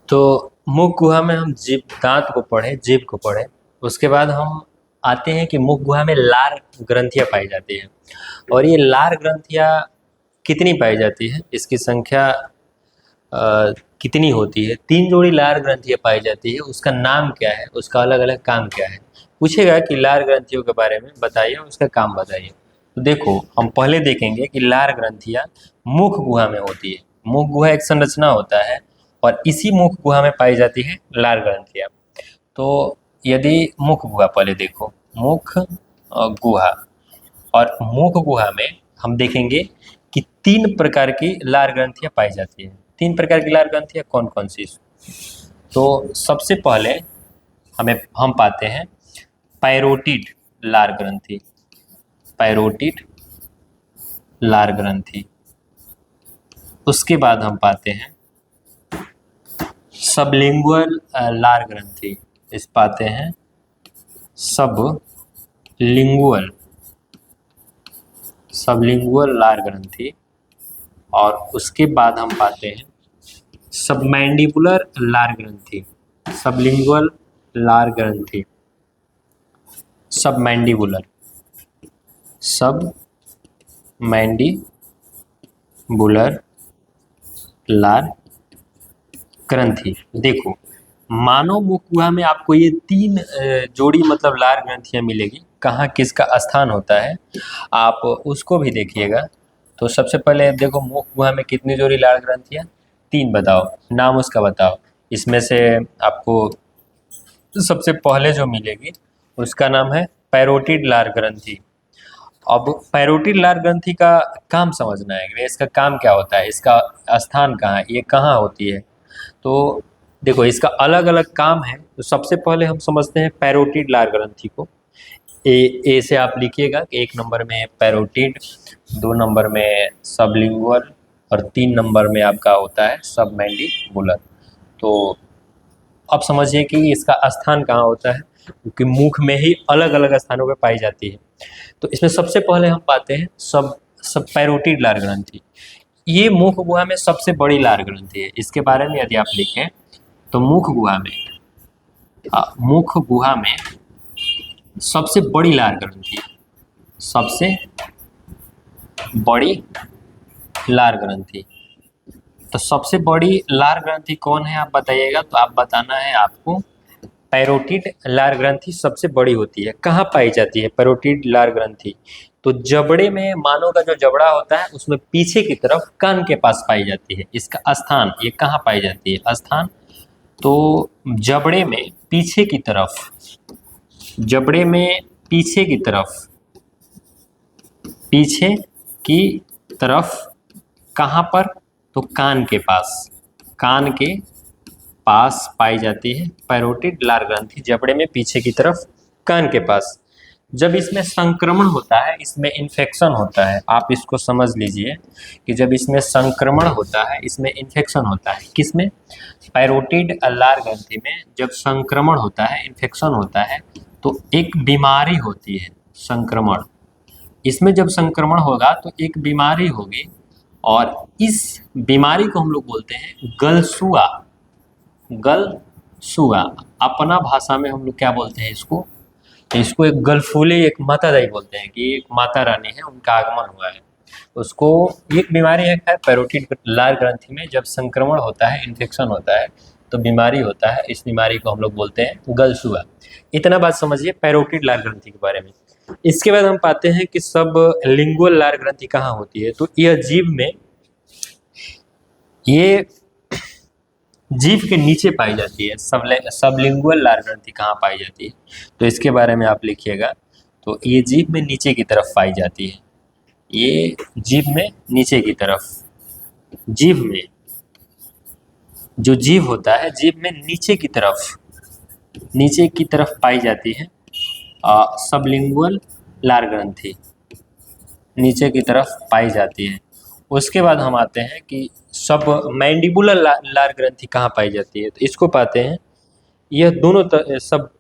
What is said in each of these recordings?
तो मुख गुहा में हम जीभ दांत को पढ़े, जीभ को पढ़े। उसके बाद हम आते हैं कि मुख गुहा में लार ग्रंथियां पाई जाती हैं। और ये लार ग्रंथियां कितनी पाई जाती है, इसकी संख्या कितनी होती है? 3 जोड़ी लार ग्रंथियां पाई जाती है। उसका नाम क्या है, उसका अलग अलग काम क्या है? पूछेगा कि लार ग्रंथियों के बारे में बताइए, उसका काम बताइए। तो देखो, हम पहले देखेंगे कि लार ग्रंथियां मुख गुहा में होती है। मुख गुहा एक संरचना होता है और इसी मुख गुहा में पाई जाती है लार ग्रंथियां। तो यदि मुख गुहा पहले देखो, मुख गुहा, और मुख गुहा में हम देखेंगे कि 3 प्रकार की लार ग्रंथियां पाई जाती हैं। 3 प्रकार की लार ग्रंथियां कौन कौन सी? तो सबसे पहले हम पाते हैं पैरोटिड लार ग्रंथि। पैरोटिड लार ग्रंथि। उसके बाद हम पाते हैं सबलिंगुअल लार ग्रंथि। इस पाते हैं सबलिंगुअल लार ग्रंथि। और उसके बाद हम पाते हैं सबमैंडिबुलर लार ग्रंथि। सबलिंगुअल लार ग्रंथि, सबमैंडिबुलर लार ग्रंथि। देखो, मानव मुख गुहा में आपको ये 3 जोड़ी मतलब लार ग्रंथियां मिलेगी। कहाँ किसका स्थान होता है आप उसको भी देखिएगा। तो सबसे पहले देखो, मुख गुहा में कितनी जोड़ी लार ग्रंथियां? 3। बताओ, नाम उसका बताओ। इसमें से आपको सबसे पहले जो मिलेगी उसका नाम है पैरोटिड लार ग्रंथि। अब पैरोटिड लार ग्रंथि का काम समझना है कि इसका काम क्या होता है, इसका स्थान कहाँ है, ये कहाँ होती है। तो देखो, इसका अलग अलग काम है। तो सबसे पहले हम समझते हैं पैरोटिड लार ग्रंथि को। ए से आप लिखिएगा कि 1 नंबर में पैरोटिड, 2 नंबर में सबलिंगुअल और 3 नंबर में आपका होता है सबमैंडिबुलर। तो अब समझिए कि इसका स्थान कहाँ होता है, क्योंकि मुख में ही अलग अलग स्थानों पर पाई जाती है। तो इसमें सबसे पहले हम पाते हैं सब पैरोटिड लार ग्रंथि। ये मुख गुहा में सबसे बड़ी लार ग्रंथि है। इसके बारे में यदि आप लिखें तो मुख गुहा में सबसे बड़ी लार ग्रंथि, सबसे बड़ी लार ग्रंथि। तो सबसे बड़ी लार ग्रंथि कौन है आप बताइएगा। तो आप बताना है आपको पैरोटिड लार ग्रंथि सबसे बड़ी होती है। कहाँ पाई जाती है पैरोटिड लार ग्रंथि? तो जबड़े में, मानव का जो जबड़ा होता है उसमें पीछे की तरफ कान के पास पाई जाती है। इसका स्थान, ये कहाँ पाई जाती है स्थान? तो जबड़े में पीछे की तरफ, जबड़े में पीछे की तरफ कहाँ पर? तो कान के पास, कान के पास पाई जाती है पैरोटिड लार ग्रंथि, जबड़े में पीछे की तरफ कान के पास। जब इसमें संक्रमण होता है, इसमें इन्फेक्शन होता है, आप इसको समझ लीजिए कि जब इसमें संक्रमण होता है, इसमें इन्फेक्शन होता है। किसमें? पैरोटिड लार ग्रंथि में जब संक्रमण होता है, इन्फेक्शन होता है, तो एक बीमारी होती है संक्रमण। इसमें जब संक्रमण होगा तो एक बीमारी होगी और इस बीमारी को हम लोग बोलते हैं गलसुआ। गलसुआ अपना भाषा में हम लोग क्या बोलते हैं इसको? इसको एक गलफूली, एक माता दाई बोलते हैं कि एक माता रानी है, उनका आगमन हुआ है। उसको एक बीमारी है खैर पैरोटिड लार ग्रंथि में जब संक्रमण होता है, इन्फेक्शन होता है, तो बीमारी होता है। इस बीमारी को हम लोग बोलते हैं गलसुआ। इतना बात समझिए पैरोटिड लार ग्रंथि के बारे में। इसके बाद हम पाते हैं कि सब लिंगुअल लार ग्रंथि कहाँ होती है। तो यह जीभ में, ये जीभ के नीचे पाई जाती है। सबलिंगुअल लार ग्रंथि कहाँ पाई जाती है? तो इसके बारे में आप लिखिएगा। तो ये जीभ में नीचे की तरफ पाई जाती है। ये जीभ में नीचे की तरफ, जीभ में जो जीभ होता है, जीभ में नीचे की तरफ पाई जाती है सबलिंगुअल लार ग्रंथि, नीचे की तरफ पाई जाती है। उसके बाद हम आते हैं कि सब मैंडिबुलर लार ग्रंथि कहाँ पाई जाती है। तो इसको पाते हैं, यह सब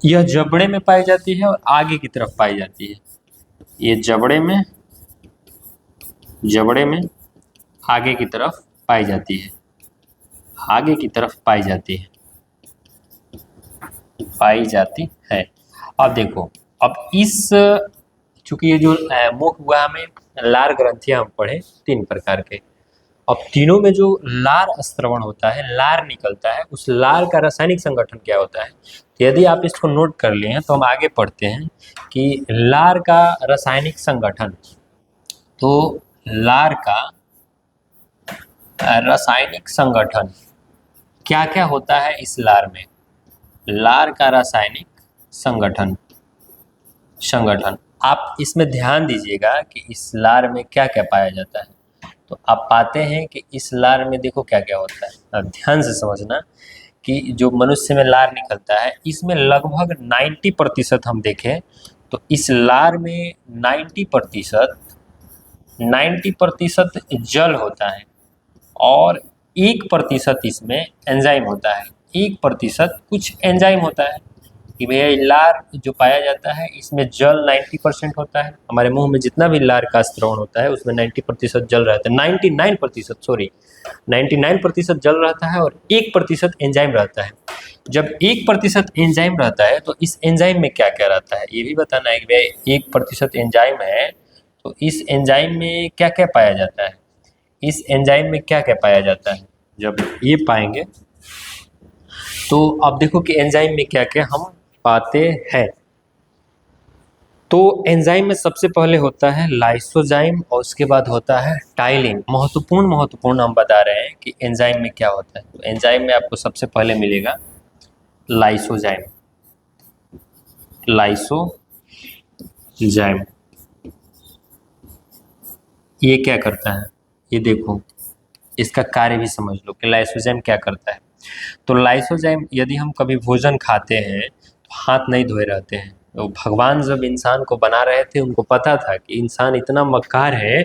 यह जबड़े में पाई जाती है और आगे की तरफ पाई जाती है। ये जबड़े में आगे की तरफ पाई जाती है। आगे की तरफ पाई जाती है। अब देखो, अब इस चूंकि ये जो मुख गुहा में लार ग्रंथियां हम पढ़े 3 प्रकार के, अब तीनों में जो लार स्त्रवण होता है, लार निकलता है, उस लार का रासायनिक संगठन क्या होता है। तो यदि आप इसको नोट कर लिए तो हम आगे पढ़ते हैं कि लार का रासायनिक संगठन, तो लार का रासायनिक संगठन क्या क्या होता है इस लार में। लार का रासायनिक संगठन आप इसमें ध्यान दीजिएगा कि इस लार में क्या क्या पाया जाता है। तो आप पाते हैं कि इस लार में देखो क्या क्या होता है। अब ध्यान से समझना कि जो मनुष्य में लार निकलता है, इसमें लगभग 90% हम देखें तो इस लार में 90% जल होता है और 1% इसमें एंजाइम होता है। 1% कुछ एंजाइम होता है कि भैया लार जो पाया जाता है इसमें जल 90% होता है। हमारे मुंह में जितना भी लार का स्त्रवण होता है उसमें 90% जल रहता है, 99% जल रहता है और 1% एंजाइम रहता है। जब 1% एंजाइम रहता है तो इस एंजाइम में क्या क्या रहता है ये भी बताना है कि भाई 1% एंजाइम है तो इस एंजाइम में क्या क्या पाया जाता है। इस एंजाइम में क्या क्या पाया जाता है जब ये पाएंगे तो अब देखो कि एंजाइम में क्या क्या हम पाते हैं। तो एंजाइम में सबसे पहले होता है लाइसोजाइम और उसके बाद होता है टाइलिन। महत्वपूर्ण हम बता रहे हैं कि एंजाइम में क्या होता है। तो एंजाइम में आपको सबसे पहले मिलेगा लाइसोजाइम। ये क्या करता है, ये देखो इसका कार्य भी समझ लो कि लाइसोजाइम क्या करता है। तो लाइसोजाइम, यदि हम कभी भोजन खाते हैं तो हाथ नहीं धोए रहते हैं। तो भगवान जब इंसान को बना रहे थे उनको पता था कि इंसान इतना मक्कार है,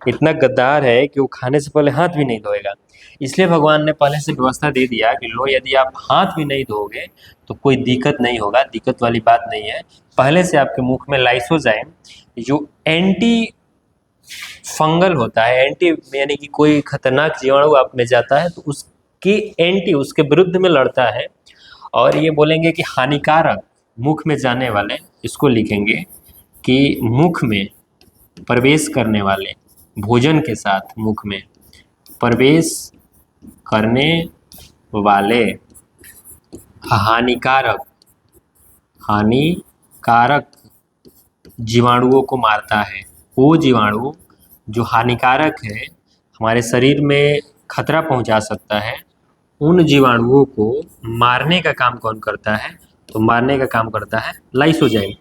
इतना गद्दार है कि वो खाने से पहले हाथ भी नहीं धोएगा। इसलिए भगवान ने पहले से व्यवस्था दे दिया कि लो यदि आप हाथ भी नहीं धोगे तो कोई दिक्कत नहीं होगा, दिक्कत वाली बात नहीं है। पहले से आपके मुख में लाइसोजाइम जो एंटी फंगल होता है, एंटी यानी कि कोई खतरनाक जीवाणु आप में जाता है तो उसके एंटी, उसके विरुद्ध में लड़ता है। और ये बोलेंगे कि हानिकारक मुख में जाने वाले, इसको लिखेंगे कि मुख में प्रवेश करने वाले, भोजन के साथ मुख में प्रवेश करने वाले हानिकारक जीवाणुओं को मारता है। वो जीवाणु जो हानिकारक है, हमारे शरीर में खतरा पहुंचा सकता है, उन जीवाणुओं को मारने का काम कौन करता है। तो मारने का काम करता है लाइसोजाइम।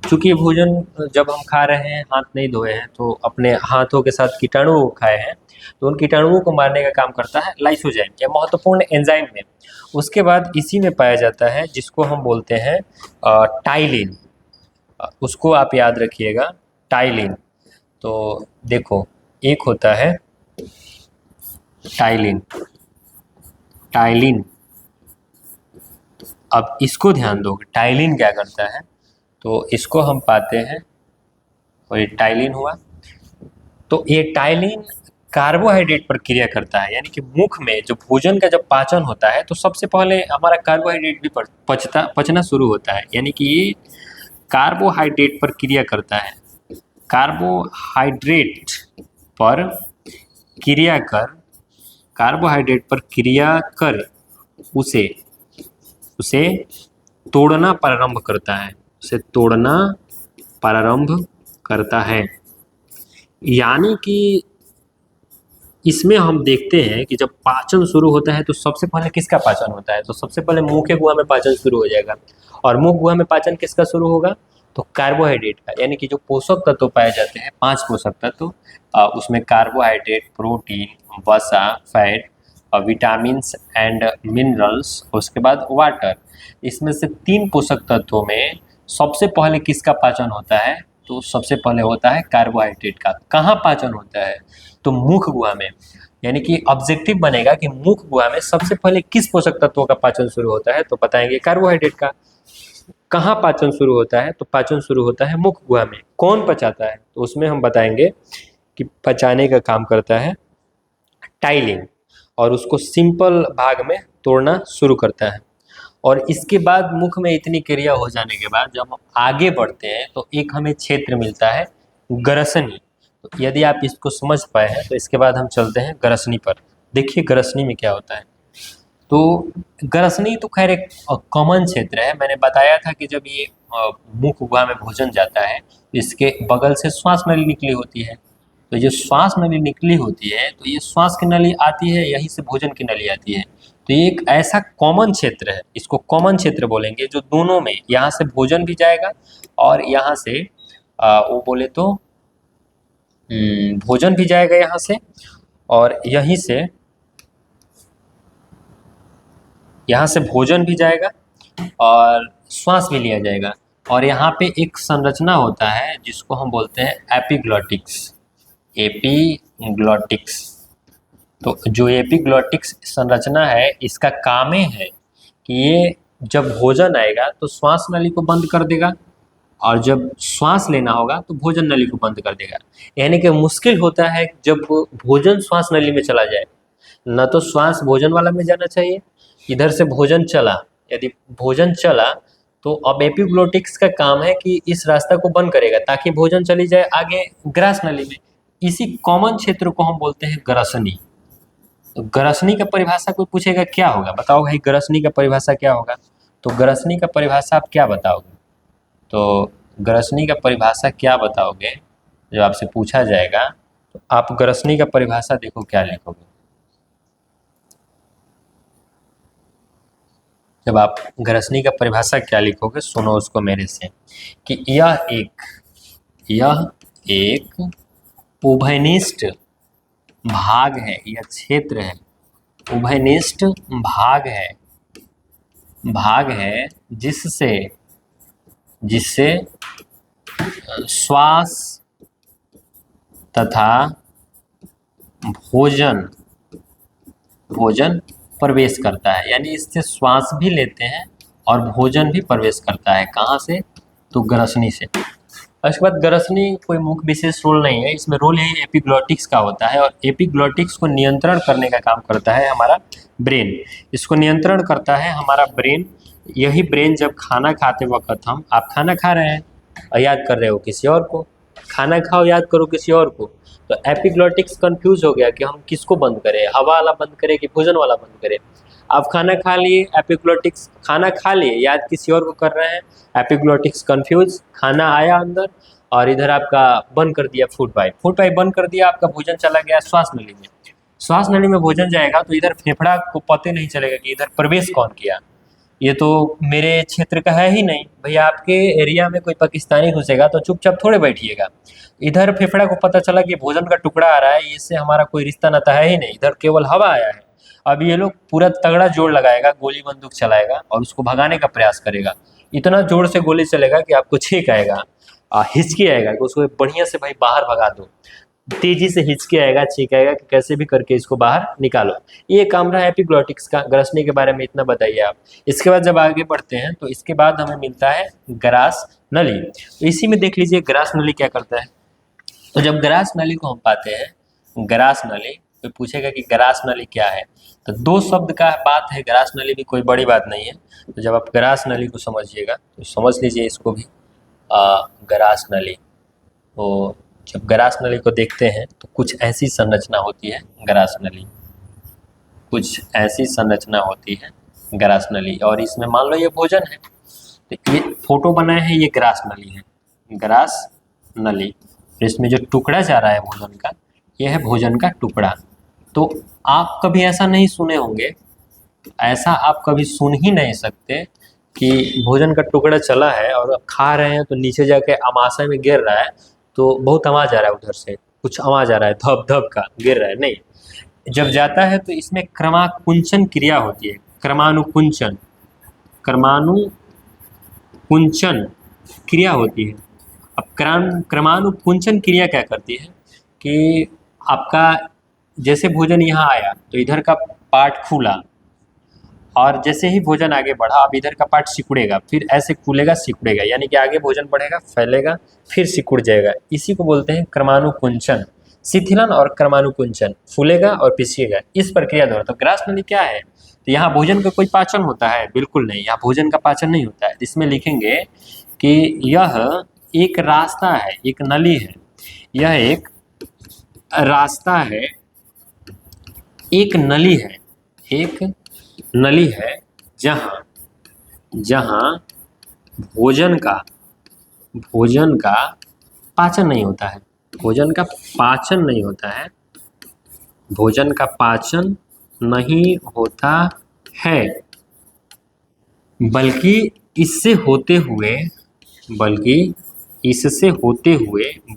चूंकि भोजन जब हम खा रहे हैं हाथ नहीं धोए हैं तो अपने हाथों के साथ कीटाणु खाए हैं, तो उन कीटाणुओं को मारने का काम करता है लाइसोजाइम, यह महत्वपूर्ण एंजाइम में। उसके बाद इसी में पाया जाता है जिसको हम बोलते हैं टाइलिन। उसको आप याद रखिएगा, टाइलिन। तो देखो एक होता है टाइलिन। अब इसको ध्यान दो, टाइलिन क्या करता है। तो इसको हम पाते हैं, और ये टाइलिन हुआ। तो ये टाइलिन कार्बोहाइड्रेट पर क्रिया करता है, यानी कि मुख में जो भोजन का जब पाचन होता है तो सबसे पहले हमारा कार्बोहाइड्रेट भी पचना शुरू होता है, यानी कि ये कार्बोहाइड्रेट पर क्रिया करता है। कार्बोहाइड्रेट पर क्रिया कर उसे तोड़ना प्रारंभ करता है। यानी कि इसमें हम देखते हैं कि जब पाचन शुरू होता है तो सबसे पहले किसका पाचन होता है। तो सबसे पहले मुंह के गुहा में पाचन शुरू हो जाएगा, और मुंह गुहा में पाचन किसका शुरू होगा, तो कार्बोहाइड्रेट का। यानी कि जो पोषक तत्व पाए जाते हैं, 5 पोषक तत्व, उसमें कार्बोहाइड्रेट, प्रोटीन, वसा, फैट, विटामिन एंड मिनरल्स, उसके बाद वाटर। इसमें से 3 पोषक तत्वों में सबसे पहले किसका पाचन होता है, तो सबसे पहले होता है कार्बोहाइड्रेट का। कहाँ पाचन होता है, तो मुख गुहा में। यानी कि ऑब्जेक्टिव बनेगा कि मुख गुहा में सबसे पहले किस पोषक तत्वों का पाचन शुरू होता है, तो बताएंगे कार्बोहाइड्रेट का। कहाँ पाचन शुरू होता है, तो पाचन शुरू होता है मुख गुहा में। कौन पचाता है, तो उसमें हम बताएंगे कि पचाने का काम करता है टाइलिन। और उसको सिंपल भाग में तोड़ना शुरू करता है। और इसके बाद मुख में इतनी क्रिया हो जाने के बाद जब हम आगे बढ़ते हैं तो एक हमें क्षेत्र मिलता है ग्रसनी। तो यदि आप इसको समझ पाए हैं तो इसके बाद हम चलते हैं ग्रसनी पर। देखिए ग्रसनी में क्या होता है। तो ग्रसनी तो खैर एक कॉमन क्षेत्र है। मैंने बताया था कि जब ये मुख गुहा में भोजन जाता है तो इसके बगल से श्वास नली निकली होती है। तो जो श्वास नली निकली होती है तो ये श्वास की नली आती है, यहीं से भोजन की नली आती है। तो ये एक ऐसा कॉमन क्षेत्र है, इसको कॉमन क्षेत्र बोलेंगे, जो दोनों में यहाँ से भोजन भी जाएगा और यहाँ से वो बोले तो भोजन भी जाएगा यहाँ से, और यहीं से यहाँ से भोजन भी जाएगा और श्वास भी लिया जाएगा। और यहाँ पे एक संरचना होता है जिसको हम बोलते हैं एपिग्लॉटिक्स। एपिग्लॉटिक्स, तो जो एपिग्लॉटिक्स संरचना है इसका काम ही है कि ये जब भोजन आएगा तो श्वास नली को बंद कर देगा, और जब श्वास लेना होगा तो भोजन नली को बंद कर देगा। यानी कि मुश्किल होता है जब भोजन श्वास नली में चला जाए, न तो श्वास भोजन वाला में जाना चाहिए, इधर से भोजन चला, यदि भोजन चला तो अब एपिग्लोटिक्स का काम है कि इस रास्ता को बंद करेगा ताकि भोजन चली जाए आगे ग्रास नली में। इसी कॉमन क्षेत्र को हम बोलते हैं ग्रसनी। तो ग्रसनी का परिभाषा कोई पूछेगा क्या होगा, बताओ भाई ग्रसनी का परिभाषा क्या होगा। तो ग्रसनी का परिभाषा आप क्या बताओगे, तो ग्रसनी का परिभाषा क्या बताओगे जब आपसे पूछा जाएगा तो आप ग्रसनी का परिभाषा देखो क्या लिखोगे। जब आप ग्रसनी का परिभाषा क्या लिखोगे सुनो उसको मेरे से, कि यह एक उभयनिष्ठ भाग है, यह क्षेत्र है, उभयनिष्ठ भाग है जिससे श्वास तथा भोजन प्रवेश करता है। यानी इससे श्वास भी लेते हैं और भोजन भी प्रवेश करता है। कहाँ से, तो ग्रसनी से। उसके बाद ग्रसनी कोई मुख्य विशेष रोल नहीं है, इसमें रोल यही एपिग्लॉटिक्स का होता है, और एपिग्लॉटिक्स को नियंत्रण करने का काम करता है हमारा ब्रेन। इसको नियंत्रण करता है हमारा ब्रेन। यही ब्रेन जब खाना खाते वक्त आप खाना खा रहे हैं और याद कर रहे हो किसी और को, खाना खाओ याद करो किसी और को, तो एपिग्लॉटिक्स कंफ्यूज हो गया कि हम किसको बंद करें, हवा वाला बंद करें कि भोजन वाला बंद करें। आप खाना खा लिए, एपिग्लॉटिक्स खाना खा लिए, याद किसी और को कर रहे हैं, एपिग्लॉटिक्स कंफ्यूज, खाना आया अंदर और इधर आपका बंद कर दिया फूड पाइप बंद कर दिया, आपका भोजन चला गया श्वास नली में। श्वास नली में भोजन जाएगा तो इधर फेफड़ा को पता नहीं चलेगा कि इधर प्रवेश कौन किया, ये तो मेरे क्षेत्र का है ही नहीं। भैया आपके एरिया में कोई पाकिस्तानी घुसेगा तो चुपचाप थोड़े बैठिएगा। इधर फेफड़ा को पता चला कि भोजन का टुकड़ा आ रहा है, इससे हमारा कोई रिश्ता नाता है ही नहीं, इधर केवल हवा आया है। अब ये लोग पूरा तगड़ा जोर लगाएगा, गोली बंदूक चलाएगा और उसको भगाने का प्रयास करेगा। इतना जोर से गोली चलेगा कि आपको छींक आएगा, हिचकी आएगा कि उसको बढ़िया से भाई बाहर भगा दो। तेजी से हिचकी आएगा, छींक आएगा कि कैसे भी करके इसको बाहर निकालो। ये काम रहा एपिग्लॉटिक्स का। ग्रसनी के बारे में इतना बताइए आप। इसके बाद जब आगे बढ़ते हैं तो इसके बाद हमें मिलता है ग्रास नली। तो इसी में देख लीजिए ग्रास नली क्या करता है। तो जब ग्रास नली को हम पाते हैं, ग्रास नली, तो पूछेगा कि ग्रास नली क्या है, तो दो शब्द का बात है, ग्रास नली भी कोई बड़ी बात नहीं है। तो जब आप ग्रास नली को समझिएगा तो समझ लीजिए इसको भी, ग्रास नली। तो जब ग्रास नली को देखते हैं तो कुछ ऐसी संरचना होती है ग्रास नली, कुछ ऐसी संरचना होती है ग्रास नली। और इसमें मान लो ये भोजन है, तो ये फोटो बनाए हैं, ये ग्रास नली है, ग्रास नली। इसमें जो टुकड़ा जा रहा है भोजन का, यह है भोजन का टुकड़ा। तो आप कभी ऐसा नहीं सुने होंगे, ऐसा आप कभी सुन ही नहीं सकते कि भोजन का टुकड़ा चला है और आप खा रहे हैं तो नीचे जाके आमाशय में गिर रहा है, तो बहुत आवाज़ आ रहा है, उधर से कुछ आवाज़ आ रहा है धप धप का, गिर रहा है नहीं। जब जाता है तो इसमें क्रमाकुंचन क्रिया होती है, क्रमानुकुंचन क्रिया होती है। अब क्रमानुकुंचन क्रिया क्या करती है कि आपका जैसे भोजन यहाँ आया तो इधर का पार्ट खुला, और जैसे ही भोजन आगे बढ़ा अब इधर का पार्ट सिकुड़ेगा, फिर ऐसे खुलेगा सिकुड़ेगा, यानी कि आगे भोजन बढ़ेगा, फैलेगा, फिर सिकुड़ जाएगा। इसी को बोलते हैं क्रमानुकुंचन। शिथिलन और क्रमानुकुंचन, फूलेगा और पिसिएगा, इस प्रक्रिया द्वारा। तो ग्रास नली क्या है? तो यहाँ भोजन का कोई पाचन होता है? बिल्कुल नहीं, यहाँ भोजन का पाचन नहीं होता है। इसमें लिखेंगे कि यह एक रास्ता है, एक नली है, यह एक रास्ता है, एक नली है, एक नली है जहाँ जहाँ भोजन का पाचन नहीं होता है, भोजन का पाचन नहीं होता है, भोजन का पाचन नहीं होता है, बल्कि इससे होते हुए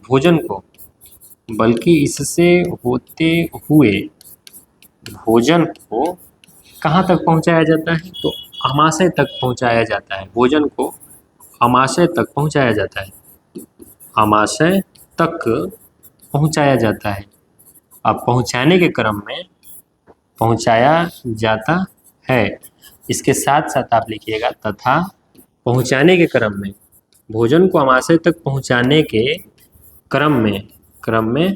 भोजन को, भोजन को कहाँ तक पहुँचाया जाता है? तो आमाशय तक पहुँचाया जाता है। भोजन को आमाशय तक पहुँचाया जाता है, आमाशय तक पहुँचाया जाता है। अब पहुँचाने के क्रम में पहुँचाया जाता है, इसके साथ साथ आप लिखिएगा तथा पहुँचाने के क्रम में, भोजन को आमाशय तक पहुँचाने के क्रम में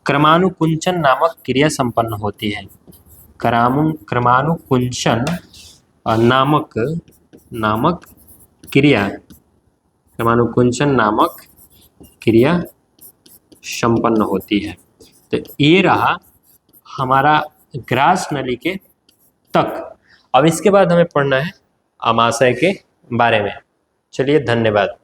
क्रमानुकुंचन नामक क्रिया संपन्न होती है। क्रमानुकुंचन नामक क्रिया संपन्न होती है। तो ये रहा हमारा ग्रास नली के तक। अब इसके बाद हमें पढ़ना है आमाशय के बारे में। चलिए, धन्यवाद।